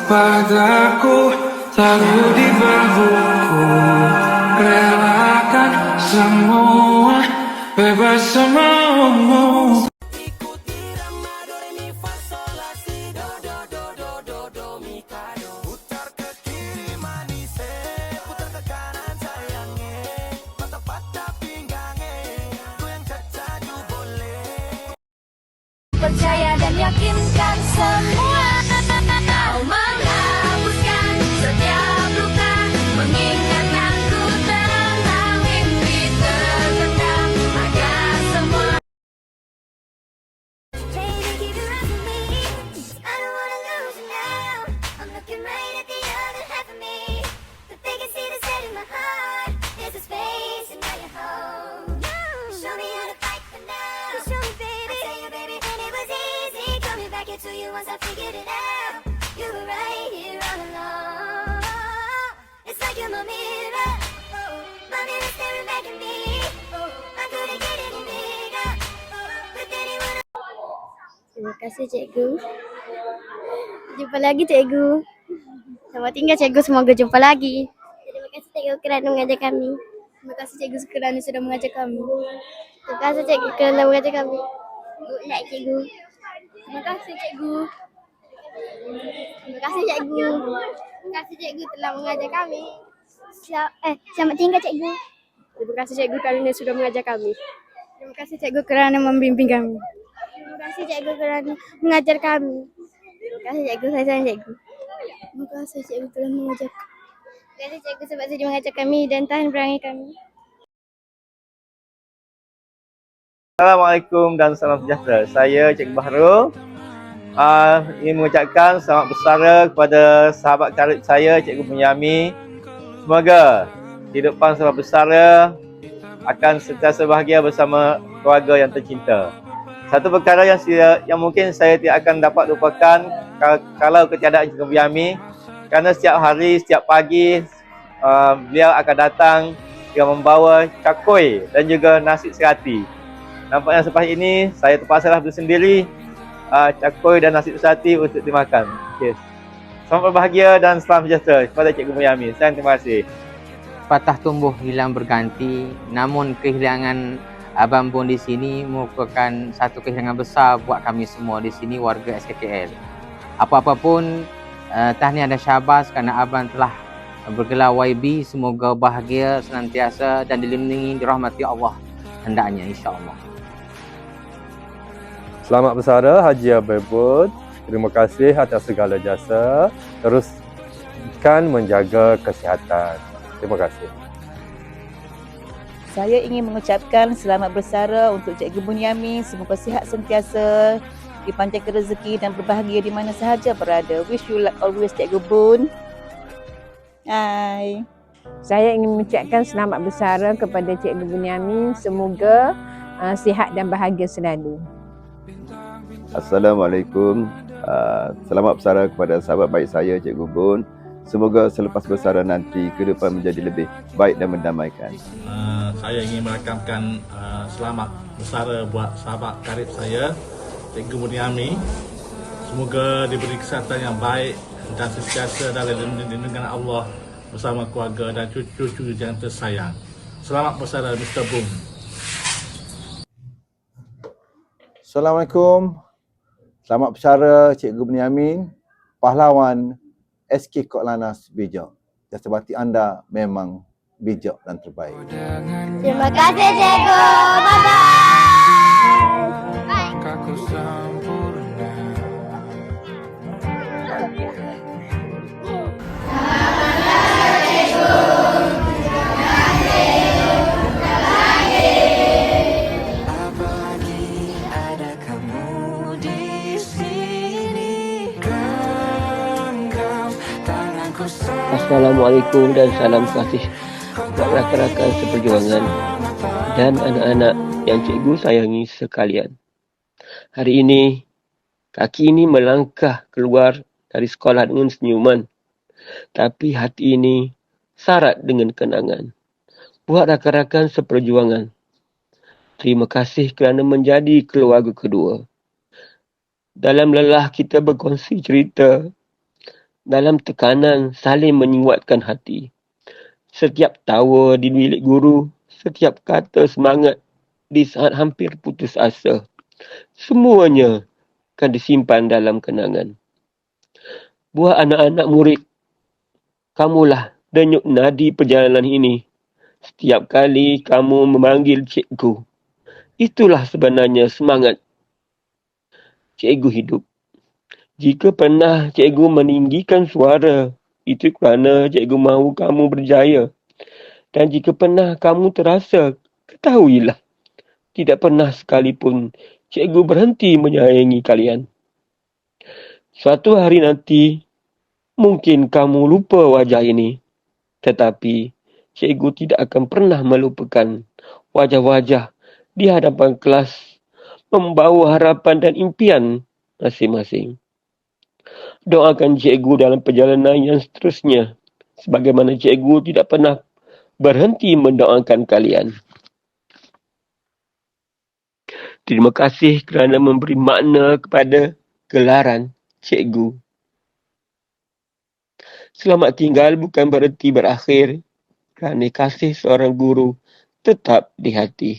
padaku, taruh di bahuku. Relakan semua, bebas semaumu. Percaya dan yakinkan semua. Kau menghapuskan setiap luka, mengingatkanku tentang mimpi terkendam agar semua. Baby, keep your eyes on me, 'cause I don't wanna lose you now. I'm looking right at the other half of me, but they can see the set in my heart. There's a space and now you're home. Show me how to fight for now. Show me, baby. I tell you, baby, and it was easy coming back into you once I figured it out. You were right here all along. It's like you're my mirror. My mirror staring back at me. I couldn't get any bigger with anyone. Terima kasih, cikgu. Jumpa lagi, cikgu. Selamat tinggal, cikgu. Semoga jumpa lagi. Terima kasih, cikgu, kerana mengajar kami. Terima kasih, cikgu, kerana sudah mengajar kami. Terima kasih, cikgu, kerana mengajar kami. Good night, cikgu. Terima kasih, cikgu. Terima kasih, cikgu. Terima kasih, cikgu, telah mengajar kami. Selamat tinggal, cikgu. Terima kasih, cikgu, kerana sudah mengajar kami. Terima kasih, cikgu, kerana membimbing kami. Terima kasih, cikgu, kerana mengajar kami. Terima kasih, cikgu. Saya sayang cikgu. Terima kasih, cikgu, telah mengajar kami. Terima kasih, cikgu, sebab sudah mengajar kami dan tahan perangai kami. Assalamualaikum dan salam sejahtera. Saya Cikgu Baharul. Ingin mengucapkan selamat bersara kepada sahabat karib saya, Cikgu Bunyami. Semoga kehidupan selamat bersara akan sentiasa bahagia bersama keluarga yang tercinta. Satu perkara yang mungkin saya tidak akan dapat lupakan kalau ketiadaan Cikgu Bunyami, kerana setiap hari, setiap pagi beliau akan datang dengan membawa cakoi dan juga nasi serati. Nampaknya selepas ini saya terpaksa beli sendiri cakoi dan nasi serati untuk dimakan. Okay. Selamat berbahagia dan salam sejahtera kepada Cikgu Bunyami. Terima kasih. Patah tumbuh hilang berganti, namun kehilangan Abang Bun di sini merupakan satu kehilangan besar buat kami semua di sini, warga SKKL. Apa-apa pun, tahniah dan syabas kerana Abang telah bergelar YB. Semoga bahagia senantiasa dan dilindungi dirahmati Allah hendaknya, insya-Allah. Selamat bersara Haji Abai Bun. Terima kasih atas segala jasa. Teruskan menjaga kesihatan. Terima kasih. Saya ingin mengucapkan selamat bersara untuk Cikgu Bunyami. Semoga sihat sentiasa, dipanjangkan rezeki dan berbahagia di mana sahaja berada. Wish you luck always, Cikgu Bun. Hai. Saya ingin mengucapkan selamat bersara kepada Cikgu Bunyami. Semoga sihat dan bahagia selalu. Assalamualaikum. Selamat bersara kepada sahabat baik saya, Cikgu Bun. Semoga selepas bersara nanti kehidupan menjadi lebih baik dan mendamaikan. Saya ingin merakamkan selamat bersara buat sahabat karib saya, Cikgu Bunyami. Semoga diberi kesihatan yang baik dan sentiasa dalam lindungan Allah bersama keluarga dan cucu-cucu yang tersayang. Selamat bersara Mr. Bun. Assalamualaikum. Selamat bersara Cikgu Bunyami, pahlawan SK Kok Lanas bijak. Dan sebati anda memang bijak dan terbaik. Terima kasih, cikgu. Bye-bye. Assalamualaikum dan salam kasih buat rakan-rakan seperjuangan dan anak-anak yang cikgu sayangi sekalian. Hari ini, kaki ini melangkah keluar dari sekolah dengan senyuman. Tapi hati ini syarat dengan kenangan. Buat rakan-rakan seperjuangan, terima kasih kerana menjadi keluarga kedua. Dalam lelah kita berkongsi cerita, dalam tekanan saling menguatkan hati. Setiap tawa di bilik guru, setiap kata semangat di saat hampir putus asa, semuanya akan disimpan dalam kenangan. Buat anak-anak murid, kamulah denyut nadi perjalanan ini. Setiap kali kamu memanggil cikgu, itulah sebenarnya semangat cikgu hidup. Jika pernah cikgu meninggikan suara, itu kerana cikgu mahu kamu berjaya. Dan jika pernah kamu terasa, ketahuilah, tidak pernah sekalipun cikgu berhenti menyayangi kalian. Suatu hari nanti, mungkin kamu lupa wajah ini. Tetapi, cikgu tidak akan pernah melupakan wajah-wajah di hadapan kelas membawa harapan dan impian masing-masing. Doakan cikgu dalam perjalanan yang seterusnya, sebagaimana cikgu tidak pernah berhenti mendoakan kalian. Terima kasih kerana memberi makna kepada gelaran cikgu. Selamat tinggal bukan bererti berakhir, kerana kasih seorang guru tetap di hati.